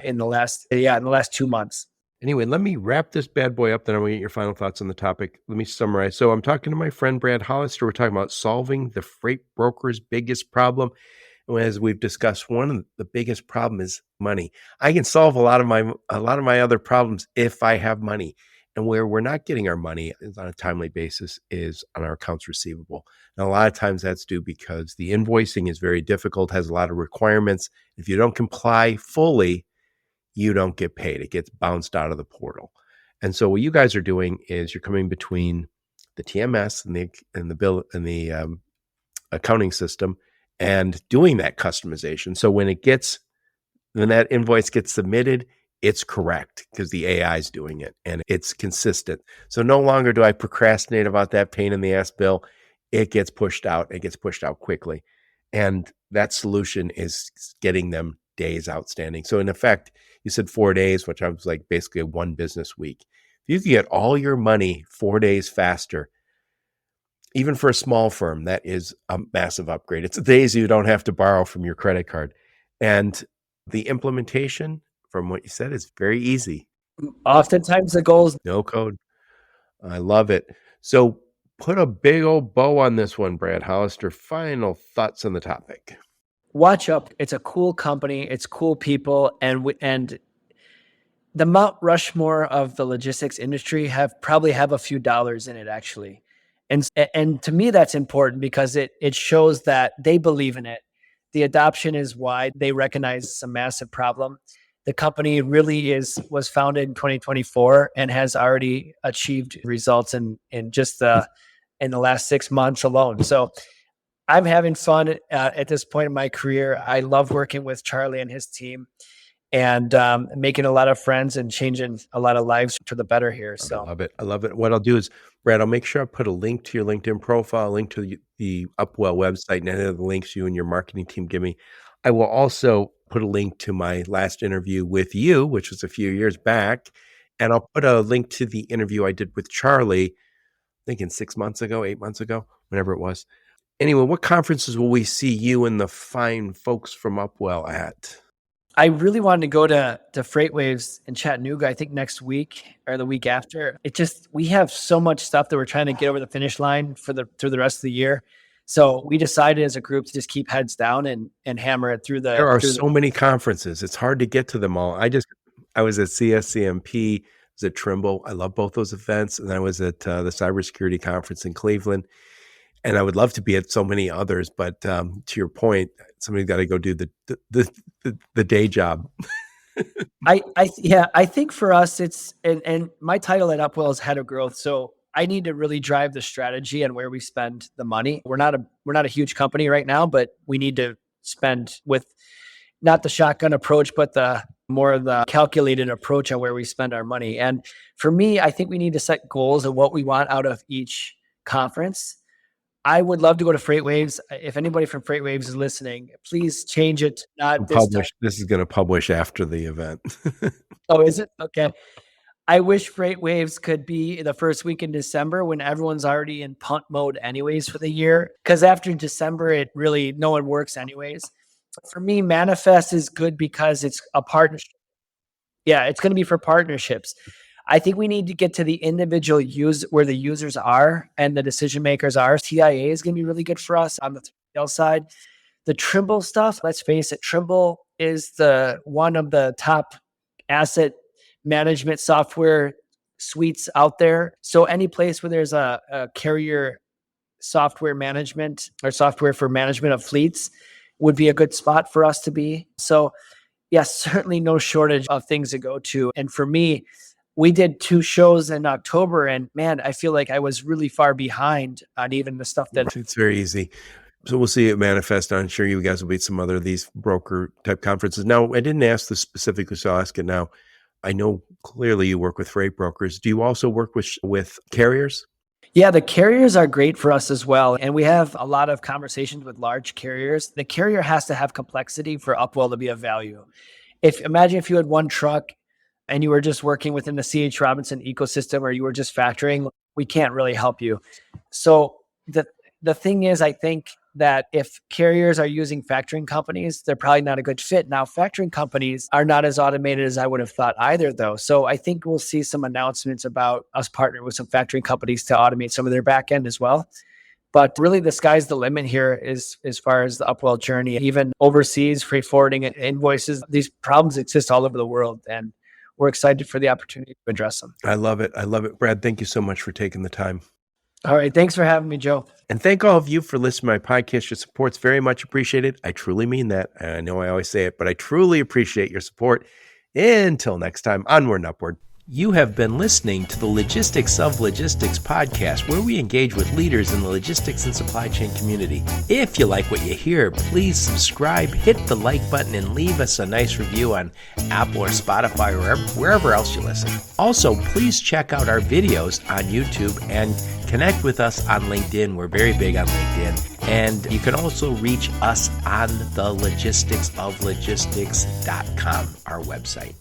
in the last 2 months. Anyway, let me wrap this bad boy up, then I'm going to get your final thoughts on the topic. Let me summarize. So I'm talking to my friend Brad Hollister. We're talking about solving the freight broker's biggest problem. And as we've discussed, one of the biggest problem is money. I can solve a lot of my other problems if I have money. And where we're not getting our money is on a timely basis is on our accounts receivable. And a lot of times that's due because the invoicing is very difficult, has a lot of requirements. If you don't comply fully, you don't get paid. It gets bounced out of the portal. And so what you guys are doing is you're coming between the TMS and the bill and the accounting system and doing that customization. So when that invoice gets submitted, it's correct because the AI is doing it and it's consistent. So no longer do I procrastinate about that pain in the ass bill. It gets pushed out. It gets pushed out quickly. And that solution is getting them days outstanding. So in effect, you said 4 days, which I was like basically a 1 business week. If you can get all your money 4 days faster, even for a small firm, that is a massive upgrade. It's days you don't have to borrow from your credit card. And the implementation, from what you said, is very easy. Oftentimes the goal is no code. I love it. So put a big old bow on this one, Brad Hollister. Final thoughts on the topic. watch up. It's a cool company. It's cool people. And the Mount Rushmore of the logistics industry probably have a few dollars in it, actually. And to me, that's important because it shows that they believe in it. The adoption is wide. They recognize it's a massive problem. The company really was founded in 2024 and has already achieved results in the last 6 months alone. So I'm having fun at this point in my career. I love working with Charlie and his team and making a lot of friends and changing a lot of lives for the better here. So I love it. I love it. What I'll do is, Brad, I'll make sure I put a link to your LinkedIn profile, a link to the Upwell website, and any of the links you and your marketing team give me. I will also put a link to my last interview with you, which was a few years back. And I'll put a link to the interview I did with Charlie, I think in 6 months ago, 8 months ago, whenever it was. Anyway, what conferences will we see you and the fine folks from Upwell at? I really wanted to go to Freight Waves in Chattanooga, I think next week or the week after. We have so much stuff that we're trying to get over the finish line through the rest of the year. So we decided as a group to just keep heads down and hammer it through There are so many conferences. It's hard to get to them all. I was at CSCMP, I was at Trimble. I love both those events. And I was at the cybersecurity conference in Cleveland. And I would love to be at so many others, but to your point, somebody's got to go do the day job. I think for us it's and my title at Upwell is head of growth. So I need to really drive the strategy and where we spend the money. We're not a huge company right now, but we need to spend with not the shotgun approach, but the more of the calculated approach on where we spend our money. And for me, I think we need to set goals of what we want out of each conference. I would love to go to Freight Waves. If anybody from Freight Waves is listening, please change it. Not this time. This is going to publish after the event. Oh, is it? Okay. I wish Freight Waves could be the first week in December when everyone's already in punt mode anyways for the year. Because after December, no one works anyways. For me, Manifest is good because it's a partnership. Yeah, it's going to be for partnerships. I think we need to get to the individual where the users are and the decision makers are. TIA is going to be really good for us on the sales side. The Trimble stuff, let's face it, Trimble is one of the top asset management software suites out there. So any place where there's a carrier software management or software for management of fleets would be a good spot for us to be. So yes, certainly no shortage of things to go to. And for me, we did 2 shows in October and man, I feel like I was really far behind on even the stuff that it's very easy. So we'll see it manifest. I'm sure you guys will be at some other of these broker type conferences. Now, I didn't ask this specifically, so I'll ask it now. I know clearly you work with freight brokers. Do you also work with carriers? Yeah, the carriers are great for us as well. And we have a lot of conversations with large carriers. The carrier has to have complexity for Upwell to be of value. Imagine if you had one truck and you were just working within the CH Robinson ecosystem, or you were just factoring, we can't really help you. So the thing is, I think that if carriers are using factoring companies, they're probably not a good fit. Now, factoring companies are not as automated as I would have thought either, though. So I think we'll see some announcements about us partnering with some factoring companies to automate some of their back end as well. But really, the sky's the limit here as far as the Upwell journey. Even overseas, freight forwarding and invoices, these problems exist all over the world. And we're excited for the opportunity to address them. I love it. I love it. Brad, thank you so much for taking the time. All right. Thanks for having me, Joe. And thank all of you for listening to my podcast. Your support's very much appreciated. I truly mean that. I know I always say it, but I truly appreciate your support. Until next time, onward and upward. You have been listening to the Logistics of Logistics podcast, where we engage with leaders in the logistics and supply chain community. If you like what you hear, please subscribe, hit the like button, and leave us a nice review on Apple or Spotify or wherever else you listen. Also, please check out our videos on YouTube and connect with us on LinkedIn. We're very big on LinkedIn. And you can also reach us on the logisticsoflogistics.com, our website.